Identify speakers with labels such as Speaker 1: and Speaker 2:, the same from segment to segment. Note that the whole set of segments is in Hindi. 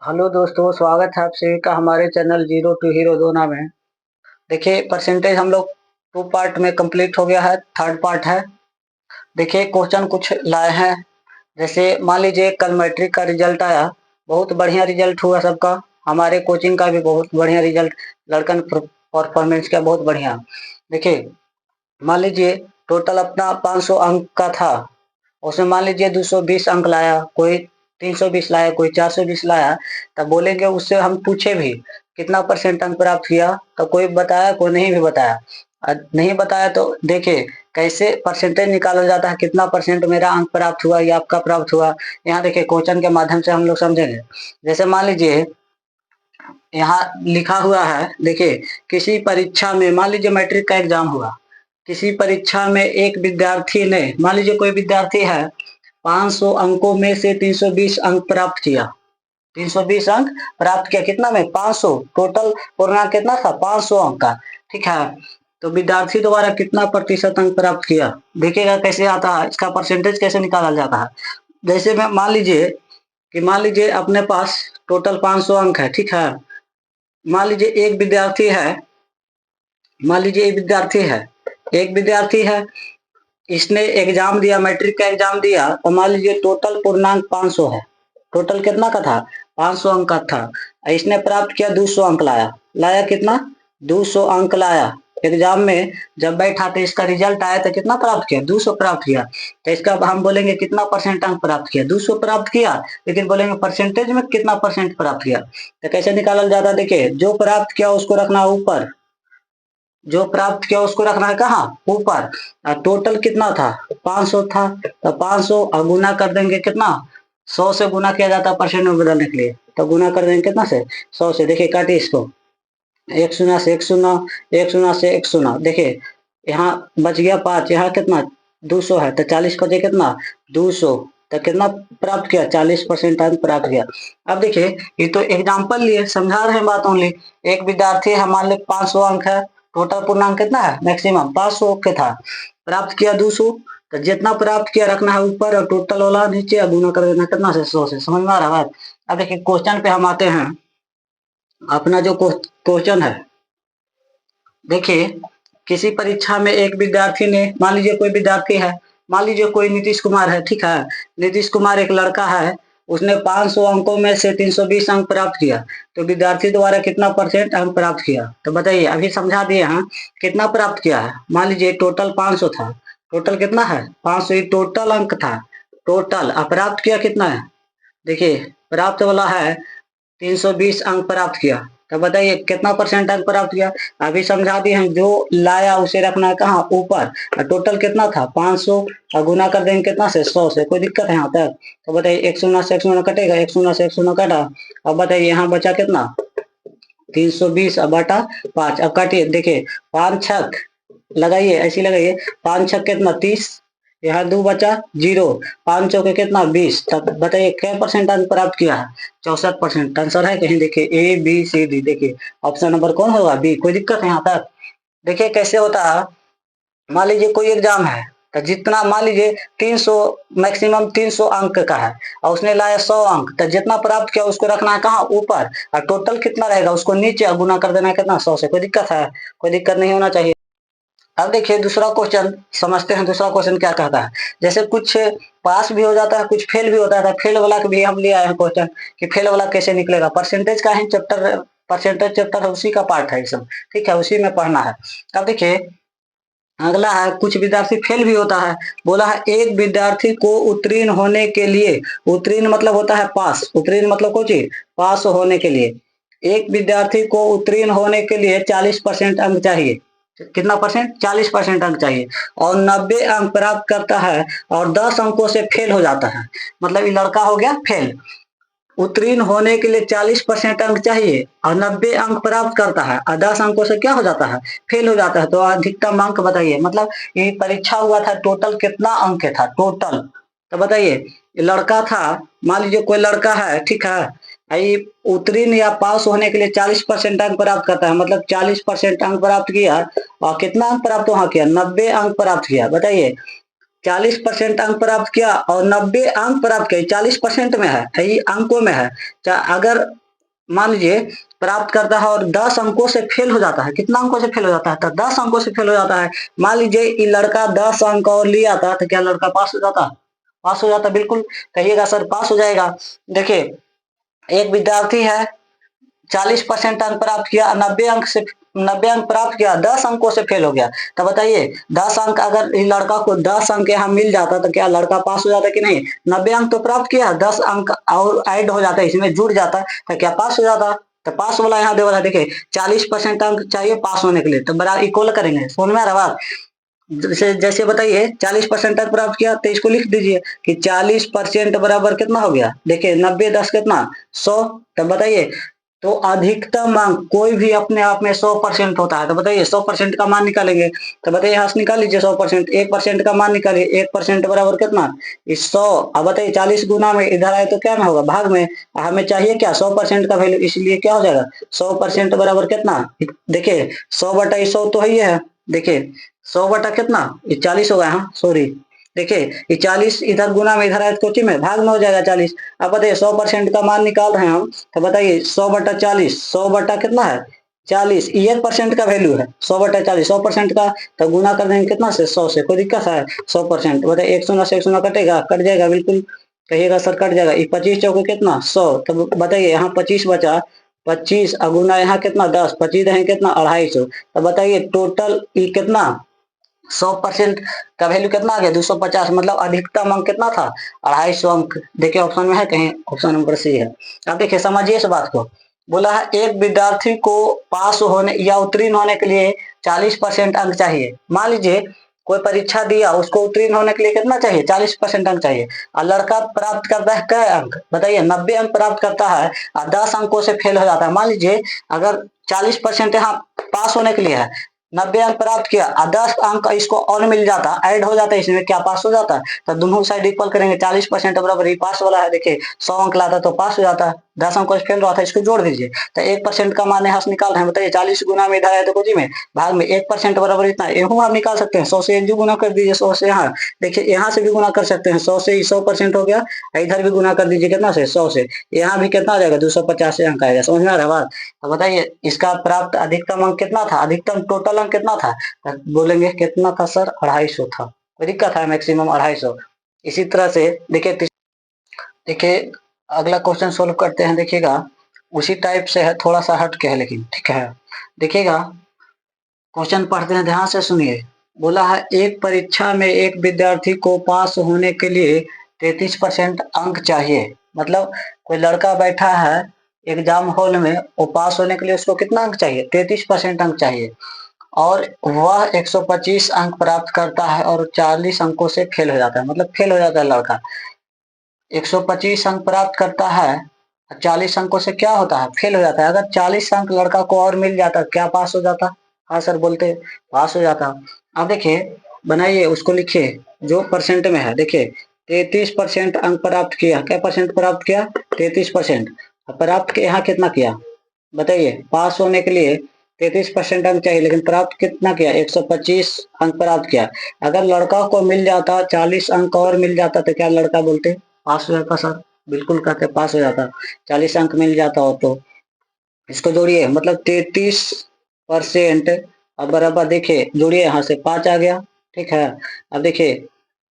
Speaker 1: हेलो दोस्तों, स्वागत है आप सभी का हमारे चैनल जीरो टू हीरो दोना में। देखिए परसेंटेज हम लोग 2 पार्ट में कंप्लीट हो गया है, थर्ड पार्ट है। देखिए क्वेश्चन कुछ लाए हैं। जैसे मान लीजिए कल मैट्रिक का रिजल्ट आया, बहुत बढ़िया रिजल्ट हुआ सबका। हमारे कोचिंग का भी बहुत बढ़िया रिजल्ट, लड़कन परफॉर्मेंस का बहुत बढ़िया। देखिए मान लीजिए टोटल अपना 500 अंक का था, उसमें मान लीजिए 220 अंक लाया, कोई 320 लाया, कोई 420 लाया। तब बोलेंगे उससे हम पूछे भी कितना परसेंट अंक प्राप्त किया, तो कोई बताया कोई नहीं भी बताया। नहीं बताया तो देखिए कैसे परसेंटेज निकाला जाता है, कितना परसेंट मेरा अंक प्राप्त हुआ या आपका प्राप्त हुआ। यहाँ देखिए क्वेश्चन के माध्यम से हम लोग समझेंगे। जैसे मान लीजिए यहाँ लिखा हुआ है, देखिए किसी परीक्षा में, मान लीजिए मैट्रिक का एग्जाम हुआ, किसी परीक्षा में एक विद्यार्थी ने, मान लीजिए कोई विद्यार्थी है, 500 अंकों में से 320 अंक प्राप्त किया। 320 अंक प्राप्त किया कितना में? 500। टोटल पूर्णांक कितना था? 500 अंक का। ठीक है, तो विद्यार्थी द्वारा कितना प्रतिशत अंक प्राप्त किया, देखिएगा कैसे आता है, इसका परसेंटेज कैसे निकाला जाता है। जैसे मैं मान लीजिए अपने पास टोटल 500 अंक है। ठीक है, मान लीजिए एक विद्यार्थी है, मान लीजिए एक विद्यार्थी है, इसने एग्जाम दिया, मैट्रिक का एग्जाम दिया, तो मान लीजिए टोटल पूर्णांक 500 है। टोटल कितना का था? 500 अंक का था। इसने प्राप्त किया 200 अंक लाया। लाया कितना? 200 अंक लाया। एग्जाम में जब बैठा तो इसका रिजल्ट आया तो कितना प्राप्त किया? 200 प्राप्त किया। तो इसका हम बोलेंगे कितना परसेंट अंक प्राप्त किया? 200 प्राप्त किया। लेकिन बोलेंगे परसेंटेज में कितना परसेंट प्राप्त किया। तो कैसे निकाला जाता है? देखिए जो प्राप्त किया उसको रखना ऊपर, जो प्राप्त किया उसको रखना है कहाँ? ऊपर। टोटल कितना था? 500 था, तो 500 और गुना कर देंगे कितना? 100 से गुना किया जाता है परसेंट में बदलने के लिए, तो गुना कर देंगे कितना से? 100 से। देखिए काटिए इसको, एक शून्य से एक शून्य, एक शून्य से एक शून्य। देखिए यहाँ बच गया 5, यहाँ कितना? 200 है, तो 40 को दे कितना? 200। तो कितना प्राप्त किया? 40% अंक प्राप्त किया। अब देखिए ये तो एग्जाम्पल लिए, समझा रहे हैं बात ओनली। एक विद्यार्थी है, मान ली 500 अंक है, टोटल पूर्णांक कितना है? मैक्सिमम 500 के था, प्राप्त किया 200। तो जितना प्राप्त किया रखना है ऊपर और टोटल वाला नीचे, और गुना कर देना कितना से? 100 से। समझ में आ रहा है बात? अब देखिए क्वेश्चन पे हम आते हैं। अपना जो क्वेश्चन है, देखिए किसी परीक्षा में एक विद्यार्थी ने, मान लीजिए कोई विद्यार्थी है, मान लीजिए कोई नीतीश कुमार है। ठीक है, नीतीश कुमार एक लड़का है, उसने 500 अंकों में से 320 अंक प्राप्त किया। तो विद्यार्थी द्वारा कितना परसेंट अंक प्राप्त किया, तो बताइए। अभी समझा दिए हैं कितना प्राप्त किया है। मान लीजिए टोटल 500 था, टोटल कितना है? 500 ही टोटल अंक था। टोटल प्राप्त किया कितना है? देखिए प्राप्त वाला है 320 अंक प्राप्त किया। तो बताइए कितना परसेंट अंक प्राप्त किया। अभी समझा दिए हैं, जो लाया उसे रखना है कहाँ? ऊपर। और टोटल कितना था? 500। और गुना कर देंगे कितना से? 100 से। कोई दिक्कत है यहाँ तक? तो बताइए एक शून्य से एक शून्य कटेगा, एक शून्य से एक शून्य कटा। अब बताइए यहाँ बचा कितना? 320 बटा 5। अब काटिए, देखिए 5 छक लगाइए, ऐसी लगाइए, 5 छक कितना? 30। यहाँ 2 बचा 0, 5 चौके कितना? 20। तब बताइए क्या परसेंट अंक प्राप्त किया है? 64%। आंसर है कहीं? देखिए ए बी सी डी। देखिए ऑप्शन नंबर कौन होगा? बी। कोई दिक्कत है यहाँ तक? देखिए कैसे होता है। मान लीजिए कोई एग्जाम है, तो जितना, मान लीजिए 300, मैक्सिमम 300 अंक का है, और उसने लाया 100 अंक, तो जितना प्राप्त किया उसको रखना है कहाँ? ऊपर। और टोटल कितना रहेगा उसको नीचे, और गुना कर देना है कितना? 100 से। कोई दिक्कत है? कोई दिक्कत नहीं होना चाहिए। अब देखिए दूसरा क्वेश्चन समझते हैं। दूसरा क्वेश्चन क्या कहता है, जैसे कुछ पास भी हो जाता है, कुछ फेल भी होता है। फेल वाला भी हम ले आए हैं क्वेश्चन, कि फेल वाला कैसे निकलेगा। परसेंटेज का है चैप्टर, परसेंटेज चैप्टर है, उसी का पार्ट है सब। ठीक है, उसी में पढ़ना है। अब देखिए अगला है, कुछ विद्यार्थी फेल भी होता है। बोला है एक विद्यार्थी को उत्तीर्ण होने के लिए, उत्तीर्ण मतलब होता है पास, उत्तीर्ण मतलब कोई चीज, पास होने के लिए, एक विद्यार्थी को उत्तीर्ण होने के लिए 40% अंक चाहिए। कितना परसेंट? 40% अंक चाहिए। और 90 अंक प्राप्त करता है और 10 अंकों से फेल हो जाता है, मतलब ये लड़का हो गया फेल। उत्तीर्ण होने के लिए 40% अंक चाहिए और 90 अंक प्राप्त करता है, और 10 अंकों से क्या हो जाता है? फेल हो जाता है। तो अधिकतम अंक बताइए। मतलब ये परीक्षा हुआ था, टोटल कितना अंक था टोटल, तो बताइए। ये लड़का था, मान लीजिए कोई लड़का है, ठीक है, ये उत्तीर्ण या पास होने के लिए 40% अंक प्राप्त करता है, मतलब 40% अंक प्राप्त किया। और कितना अंक प्राप्त वहां किया? 90 अंक प्राप्त किया। बताइए 40% अंक प्राप्त किया और 90 अंक प्राप्त किया, 40% में है, यही अंकों में है। अगर मान लीजिए प्राप्त करता है और 10 अंकों से फेल हो जाता है, कितना अंकों से फेल हो जाता है? तो 10 अंकों से फेल हो जाता है। मान लीजिए ये लड़का 10 अंक और ले आता तो क्या लड़का पास हो जाता? पास हो जाता, बिल्कुल कहिएगा सर पास हो जाएगा। देखिए एक विद्यार्थी है 40% अंक प्राप्त किया, 90 अंक प्राप्त किया, 10 अंकों से फेल हो गया। तो बताइए 10 अंक अगर इस लड़का को 10 अंक यहाँ मिल जाता तो क्या लड़का पास हो जाता कि नहीं? 90 अंक तो प्राप्त किया, 10 अंक और ऐड हो जाता, इसमें जुड़ जाता तो क्या पास हो जाता? तो पास वाला यहाँ दे वाला देखिए 40% अंक चाहिए पास होने के लिए, तो बराबर इक्वल करेंगे। समझ में आ रहा है? जैसे जैसे बताइए 40% तक प्राप्त किया तो इसको लिख दीजिए कि 40% बराबर कितना हो गया? देखिए 90 10 कितना? 100। तब बताइए तो अधिकतम अंक कोई भी अपने आप में 100% होता है। तो बताइए 100% का मान निकालेंगे, तो बताइए यहाँ से निकाल लीजिए 100%, 1% का मान निकालिए, 1% बराबर कितना? इस 100। अब बताइए 40 गुना में इधर आए तो क्या में होगा? भाग में। हमें चाहिए क्या? 100% का वैल्यू, इसलिए क्या हो जाएगा? 100% बराबर कितना? देखिए 100/100 तो ही है। देखिए 100 बटा कितना? ये 40 होगा। हाँ सॉरी, देखिए ये 40 इधर गुना में इधर आए तो कोची में भाग में हो जाएगा 40। अब बताइए 100% का मान निकाल रहे हैं हम, तो बताइए 100/40, 100 बटा कितना है? 40, ये 1% का वैल्यू है 100/40, 100% का तो गुना कर देंगे कितना से? 100 से। कोई दिक्कत है? 100%। बताइए 1 शून्य से 1 शून्य कटेगा, कट जाएगा, बिल्कुल कहिएगा सर कट जाएगा। 25 चौके कितना? 100। तो बताइए यहाँ 25 बचा, 25 अगुना यहाँ कितना? 10, 25 रहें कितना? 250। तो बताइए टोटल ये कितना? 100% का वैल्यू कितना आ गया? 250। मतलब अधिकतम अंक कितना था? 250 अंक। देखिए ऑप्शन में है कहीं? ऑप्शन नंबर सी है। अब देखिए समझिए इस बात को। बोला है एक विद्यार्थी को पास होने या उत्तीर्ण होने के लिए 40% अंक चाहिए। मान लीजिए कोई परीक्षा दिया, उसको उत्तीर्ण होने के लिए कितना चाहिए? 40% अंक चाहिए। और लड़का प्राप्त करता है क्या अंक? बताइए 90 अंक प्राप्त करता है और 10 अंकों से फेल हो जाता है। मान लीजिए अगर 40% यहाँ पास होने के लिए है, 90 अंक प्राप्त किया और 10 अंक इसको और मिल जाता, ऐड हो जाता, इसमें क्या पास हो जाता? तो दोनों साइड इक्वल करेंगे, 40% बराबर ही पास वाला है। देखिए 100 अंक लाता तो पास हो जाता, 10 अंक फेल रहा था, इसको जोड़ दीजिए। तो 1% का मान यहाँ से निकाल रहे हैं। बताइए 40 गुना में इधर है तो कुछ में भाग में 1% बराबर इतना, यहूँ आप निकाल सकते हैं। 100 से एक गुना कर दीजिए, 100 से यहाँ, देखिए यहाँ से भी गुना कर सकते हैं, 100 से 100% हो गया, इधर भी गुना कर दीजिए कितना से? 100 से। यहाँ भी कितना आ जाएगा? 250 अंक आएगा। समझ में आ रहा है बात? तो बताइए इसका प्राप्त अधिकतम अंक कितना था? अधिकतम टोटल अंक कितना था? बोलेंगे कितना था सर? 250 था। कोई दिक्कत है? मैक्सिमम 250। इसी तरह से देखिए अगला क्वेश्चन सोल्व करते हैं। देखिएगा उसी टाइप से है, थोड़ा सा हट के है लेकिन ठीक है। देखिएगा क्वेश्चन पढ़ते हैं, ध्यान से सुनिए। बोला है एक परीक्षा में एक विद्यार्थी को पास होने के लिए 33% अंक चाहिए। मतलब कोई लड़का बैठा है एग्जाम हॉल में, वो पास होने के लिए उसको कितना अंक चाहिए? 33% अंक चाहिए। और वह 125 अंक प्राप्त करता है और 40 अंकों से फेल हो जाता है। मतलब फेल हो जाता है लड़का। 125 अंक प्राप्त करता है, 40 अंकों से क्या होता है? फेल हो जाता है। अगर 40 अंक लड़का को और मिल जाता क्या पास हो जाता? हाँ सर बोलते पास हो जाता। अब देखिए बनाइए, उसको लिखिए जो परसेंट में है। देखिए 33% अंक प्राप्त किया, क्या परसेंट प्राप्त किया? 33%। प्राप्त के यहाँ कितना किया? बताइए पास होने के लिए 33% अंक चाहिए, लेकिन प्राप्त कितना किया? 125 अंक प्राप्त किया। अगर लड़का को मिल जाता 40 अंक और मिल जाता तो क्या लड़का बोलते पास हो जाता सर? बिल्कुल कहते पास हो जाता, 40 अंक मिल जाता हो तो। इसको जोड़िए, मतलब 33%। अब बराबर देखिए जोड़िए, यहाँ से 5 आ गया, ठीक है। अब देखिए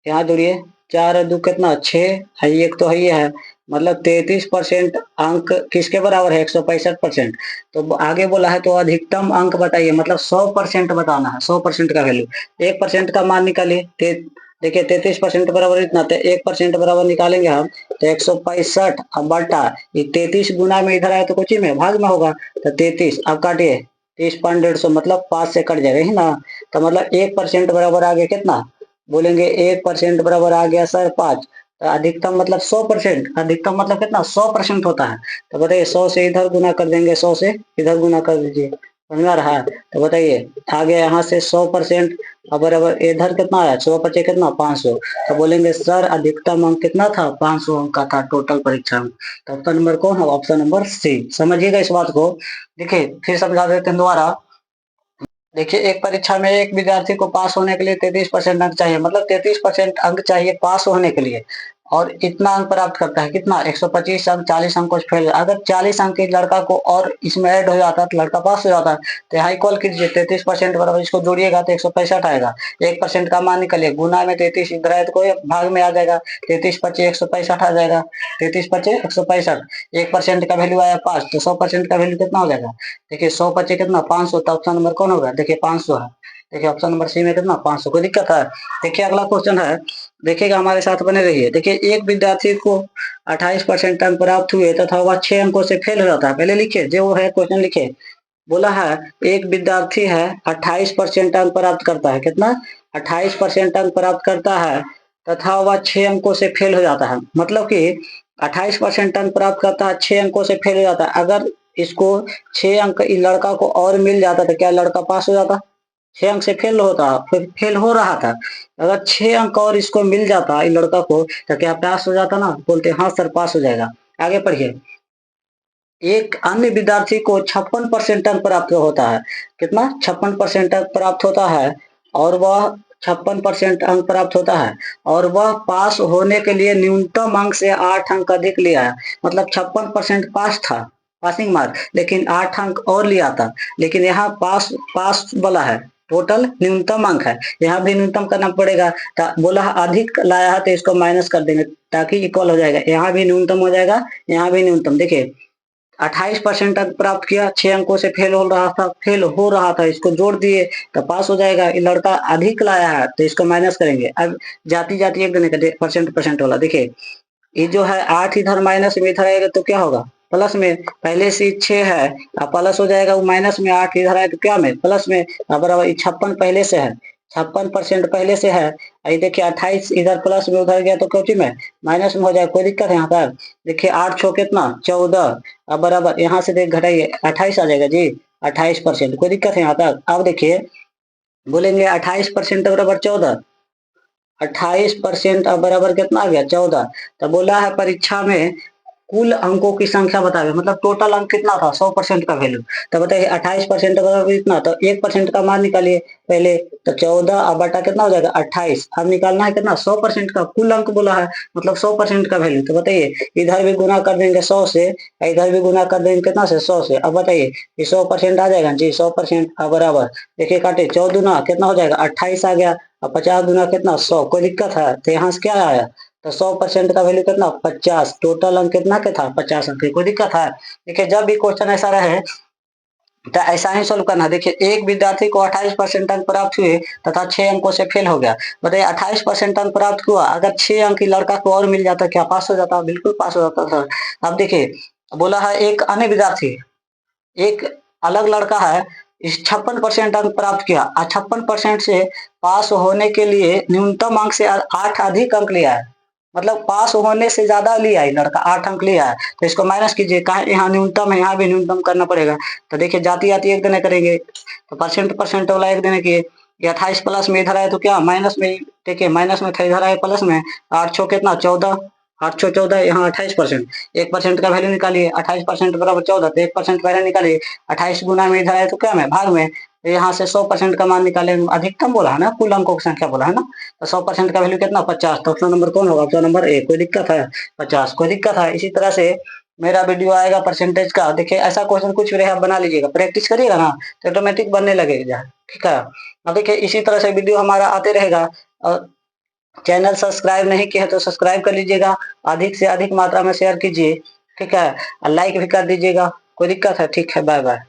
Speaker 1: यहाँ जोड़िए, 4 दो कितना? 6 है, एक तो है ही है। मतलब 33% अंक किसके बराबर है? 165%। तो आगे बोला है तो अधिकतम अंक बताइए, मतलब 100% बताना है, 100% का वैल्यू। 1% का मान निकालिए। देखिए 33% बराबर इतना, तो 1% बराबर निकालेंगे हम तो 165। अब बटा ये 33 गुना में इधर आया तो कुछ ही में भाग में होगा, तो 33। अब काटिए 30.150, मतलब 5 से कट जाएगा ही ना। तो मतलब 1% बराबर आ गया कितना? बोलेंगे 1% बराबर आ गया सर 5। तो अधिकतम मतलब 100%, अधिकतम मतलब कितना? 100% होता है। तो बताइए 100 से इधर गुना कर देंगे, 100 से इधर गुना कर दीजिए। समझ में आ रहा है? तो बताइए आ गया यहाँ से 100%। अब बराबर इधर कितना आया? 100 बचे कितना? 500। तो बोलेंगे सर अधिकतम अंक कितना था? 500 अंक का था टोटल परीक्षा में। तो ऑप्शन नंबर कौन है? Option number C. समझिएगा इस बात को। देखिए फिर समझा देते हैं दोबारा। देखिए एक परीक्षा में एक विद्यार्थी को पास होने के लिए 33% अंक चाहिए, मतलब 33% अंक चाहिए पास होने के लिए, और इतना अंक प्राप्त करता है कितना 125 अंक, 40 अंक को फेल। अगर 40 अंक एक लड़का को और इसमें ऐड हो जाता है तो लड़का पास हो जाता है। तो यहाँ इक्वल कीजिए 33% बराबर, इसको जोड़िएगा तो 165 आएगा। 1% का मान निकलिए, गुना में 33 इधर है तो कोई भाग में आ जाएगा, 33 पच्चीस 165 आ जाएगा, 33 पच्चीस 165। 1% का वैल्यू आया 5, तो 100% का वैल्यू कितना हो जाएगा? देखिए 100 पच्चीस कितना 500, तो ऑप्शन नंबर कौन होगा? देखिए 500 है। देखिए ऑप्शन नंबर सी में कितना 500। कोई दिक्कत है? देखिए अगला क्वेश्चन है, देखिएगा हमारे साथ बने रहिए। देखिए एक विद्यार्थी को 28% अंक प्राप्त हुए तथा वह 6 अंकों से फेल हो जाता है। पहले लिखिए जो है क्वेश्चन लिखिए। बोला है एक विद्यार्थी है 28% अंक प्राप्त करता है, कितना 28% अंक प्राप्त करता है तथा वह 6 अंकों से फेल हो जाता है। मतलब कि 28% अंक प्राप्त करता है, 6 अंकों से फेल हो जाता है। अगर इसको 6 अंक इस लड़का को और मिल जाता तो क्या लड़का पास हो जाता? 6 अंक से फेल होता, फिर फेल हो रहा था। अगर 6 अंक और इसको मिल जाता इस लड़का को तो क्या पास हो जाता ना? बोलते हाँ सर पास हो जाएगा। आगे पढ़िए। एक अन्य विद्यार्थी को 56% अंक प्राप्त होता है, कितना 56% अंक प्राप्त होता है, और वह 56% अंक प्राप्त होता है और वह पास होने के लिए न्यूनतम अंक से 8 अंक अधिक लिया है। मतलब 56% पास था, पासिंग मार्क, लेकिन 8 अंक और लिया था। लेकिन यहाँ पास पास वाला है, टोटल न्यूनतम अंक है, यहाँ भी न्यूनतम करना पड़ेगा। बोला अधिक लाया है तो इसको माइनस कर देंगे ताकि इक्वल हो जाएगा, यहाँ भी न्यूनतम हो जाएगा, यहाँ भी न्यूनतम। देखिए 28% अंक प्राप्त किया, 6 अंकों से फेल हो रहा था, इसको जोड़ दिए तो पास हो जाएगा। ये लड़का अधिक लाया है तो इसको माइनस करेंगे। अब जाती जाती एक देने का परसेंट वाला, देखिए ये जो है 8 इधर माइनस में इधर आएगा तो क्या होगा? प्लस में। पहले से 6 है, अब प्लस हो जाएगा, वो माइनस में 8 इधर आए तो क्या में प्लस में। अब बराबर 56 पहले से है, 56% पहले से है। ये देखिए 28 इधर प्लस में उधर गया तो कोटी में माइनस में हो जाएगा। कोई दिक्कत है यहाँ पर? देखिए 8 छो कितना 14, अब बराबर यहाँ से देख घटाइए 28 आ जाएगा जी, 28%। कोई दिक्कत है यहाँ तक? अब देखिए बोलेंगे 28% बराबर 14, 28% अब बराबर कितना आ गया 14। तो बोला है परीक्षा में कुल अंकों की संख्या बतावे, मतलब टोटल अंक कितना था 100% का वैल्यू। तो बताइए 28% बराबर इतना, तो 1% का मान निकालिए पहले। तो 14 अब बटा कितना हो जाएगा 28। अब निकालना है कितना 100% का कुल अंक बोला है, मतलब 100% का वैल्यू। तो बताइए इधर भी गुना कर देंगे 100 से, इधर भी गुना कर देंगे कितना से 100 से। अब बताइए ये 100% आ जाएगा जी 100%। अब बराबर देखिए काटे 14 दुना कितना हो जाएगा 28 आ गया, अब 50 गुना कितना 100। कोई दिक्कत है? तो यहाँ से क्या आया? तो 100% का वैल्यू कितना 50, टोटल अंक कितना के था 50 अंक। कोई दिक्कत है? देखिए जब भी क्वेश्चन ऐसा रहे तो ऐसा ही सोल्व करना। देखिए एक विद्यार्थी को 28% अंक प्राप्त हुए तथा 6 अंकों से फेल हो गया। बताइए 28% अंक प्राप्त हुआ, अगर 6 अंक लड़का को और मिल जाता क्या पास हो जाता? बिल्कुल पास हो जाता सर। अब देखिए बोला है एक अन्य विद्यार्थी, एक अलग लड़का है, इस 56% अंक प्राप्त किया, 56% से पास होने के लिए न्यूनतम अंक से 8 अधिक अंक लिया है। मतलब पास होने से ज्यादा लिया है लड़का, 8 अंक लिया है। तो इसको माइनस कीजिए, कहा यहाँ न्यूनतम है, यहाँ भी न्यूनतम करना पड़ेगा। तो देखिए जाती जाती एक देने करेंगे, तो परसेंट वाला एक देने की। 28 प्लस में इधर आए तो क्या माइनस में, देखिए माइनस में था इधर आए प्लस में। 8 छो कितना 14, 8 छो 14, यहाँ 28%। 1% का वैल्यू निकालिए, 28% बराबर 14, तो 1% पहले निकालिए। 28 गुना में इधर आए तो क्या में भाग में, तो यहाँ से 100% का मान निकाले। अधिकतम बोला है ना, कुल अंकों की संख्या बोला है ना, तो 100% का वैल्यू कितना 50। तो ऑप्शन नंबर कौन होगा? Option number A. कोई दिक्कत है? 50। कोई दिक्कत है? इसी तरह से मेरा वीडियो आएगा परसेंटेज का। देखिए ऐसा क्वेश्चन कुछ भी रहे आप बना लीजिएगा, प्रैक्टिस करिएगा ना तो ऑटोमेटिक बनने लगेगा। ठीक है? अब देखिए इसी तरह से वीडियो हमारा आते रहेगा। और चैनल सब्सक्राइब नहीं किया है तो सब्सक्राइब कर लीजिएगा, अधिक से अधिक मात्रा में शेयर कीजिए। ठीक है? और लाइक भी कर दीजिएगा। कोई दिक्कत है? ठीक है, बाय बाय।